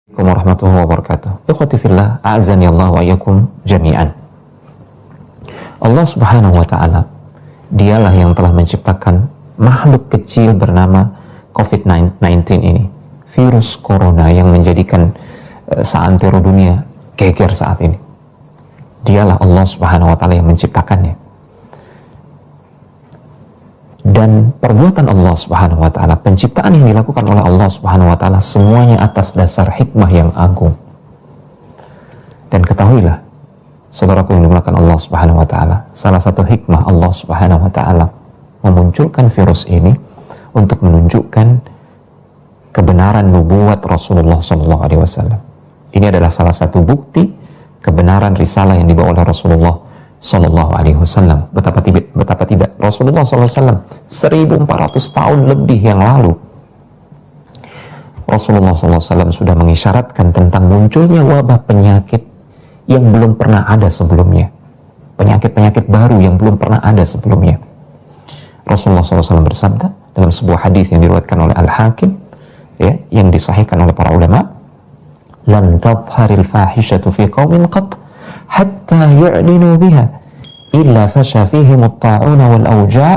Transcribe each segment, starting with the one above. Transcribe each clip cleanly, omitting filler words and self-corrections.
Assalamualaikum warahmatullahi wabarakatuh. Ikhwati fillah, a'azani Allah wa iyyakum jami'an. Allah Subhanahu wa taala, dialah yang telah menciptakan makhluk kecil bernama COVID-19 ini, virus corona yang menjadikan seantero dunia geger saat ini. Dialah Allah Subhanahu wa taala yang menciptakannya. Dan perbuatan Allah Subhanahu wa taala, penciptaan yang dilakukan oleh Allah Subhanahu wa taala, semuanya atas dasar hikmah yang agung. Dan ketahuilah, saudaraku yang dimuliakan Allah Subhanahu wa taala, salah satu hikmah Allah Subhanahu wa taala memunculkan virus ini untuk menunjukkan kebenaran nubuat Rasulullah sallallahu alaihi wasallam. Ini adalah salah satu bukti kebenaran risalah yang dibawa oleh Rasulullah sallallahu alaihi wasallam. Betapa tidak Rasulullah sallallahu alaihi wasallam 1400 tahun lebih yang lalu, Rasulullah sallallahu alaihi wasallam sudah mengisyaratkan tentang munculnya wabah penyakit yang belum pernah ada sebelumnya, penyakit-penyakit baru yang belum pernah ada sebelumnya. Rasulullah sallallahu alaihi wasallam bersabda dalam sebuah hadis yang diriwayatkan oleh Al-Hakim, ya, yang disahihkan oleh para ulama, lan tadhharil fahishatu fi qaumin qat hatta yu'linu biha illa fasha fihim at-ta'un wal awja'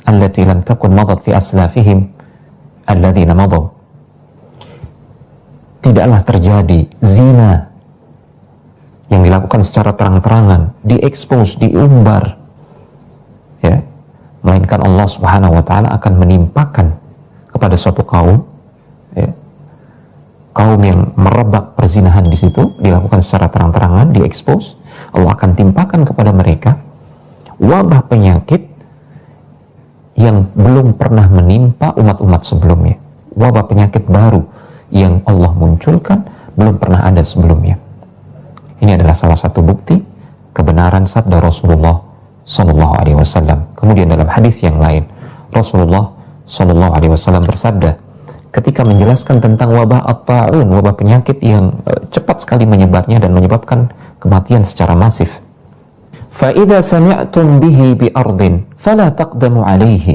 allati lam takun madat fi aslafihim alladhina madaw. Tidaklah terjadi zina yang dilakukan secara terang-terangan, diekspos, diumbar, ya, melainkan Allah Subhanahu wa taala akan menimpakan kepada suatu kaum, ya, kaum yang merebak perzinahan di situ, dilakukan secara terang-terangan, diekspos, Allah akan timpakan kepada mereka wabah penyakit yang belum pernah menimpa umat-umat sebelumnya. Wabah penyakit baru yang Allah munculkan belum pernah ada sebelumnya. Ini adalah salah satu bukti kebenaran sabda Rasulullah sallallahu alaihi wasallam. Kemudian dalam hadis yang lain, Rasulullah sallallahu alaihi wasallam bersabda ketika menjelaskan tentang wabah at-ta'un, wabah penyakit yang cepat sekali menyebarnya dan menyebabkan kematian secara masif. فَإِذَا سَمِعْتُمْ بِهِ بِأَرْضٍ فَلَا تَقْدَمُوا عَلَيْهِ.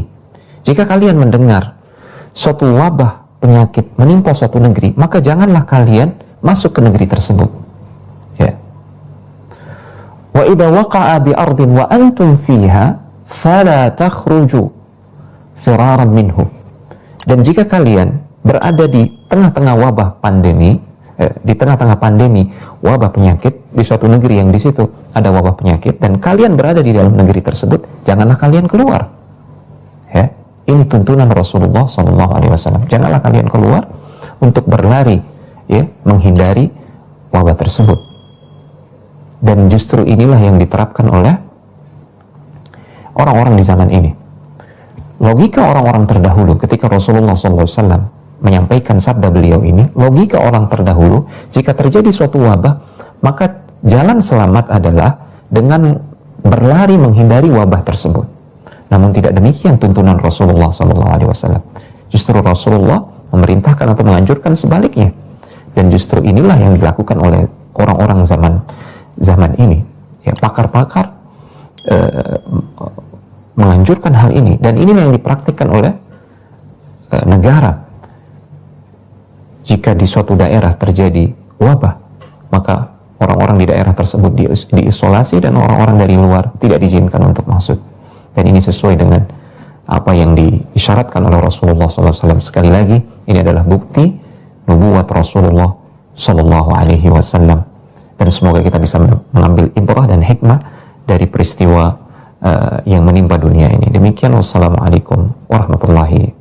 Jika kalian mendengar suatu wabah penyakit menimpa suatu negeri, maka janganlah kalian masuk ke negeri tersebut. Ya. وَإِذَا وَقَعَ بِأَرْضٍ وَأَنْتُمْ فِيهَا فَلَا تَخْرُجُوا فِرَارًا مِنْهُ. Dan jika kalian berada di tengah-tengah wabah pandemi, di tengah-tengah pandemi wabah penyakit di suatu negeri yang di situ ada wabah penyakit dan kalian berada di dalam negeri tersebut, janganlah kalian keluar. Ya, ini tuntunan Rasulullah SAW. Janganlah kalian keluar untuk berlari, ya, menghindari wabah tersebut. Dan justru inilah yang diterapkan oleh orang-orang di zaman ini. Logika orang-orang terdahulu ketika Rasulullah SAW menyampaikan sabda beliau ini, logika orang terdahulu, jika terjadi suatu wabah, maka jalan selamat adalah dengan berlari menghindari wabah tersebut. Namun tidak demikian tuntunan Rasulullah SAW. Justru Rasulullah memerintahkan atau menganjurkan sebaliknya. Dan justru inilah yang dilakukan oleh orang-orang zaman ini. Ya, pakar-pakar menganjurkan hal ini, dan inilah yang dipraktikkan oleh negara. Jika di suatu daerah terjadi wabah, maka orang-orang di daerah tersebut diisolasi dan orang-orang dari luar tidak diizinkan untuk masuk. Dan ini sesuai dengan apa yang diisyaratkan oleh Rasulullah SAW. Sekali lagi, ini adalah bukti nubuat Rasulullah SAW. Dan semoga kita bisa mengambil ibrah dan hikmah dari peristiwa yang menimpa dunia ini. Demikian, wassalamualaikum warahmatullahi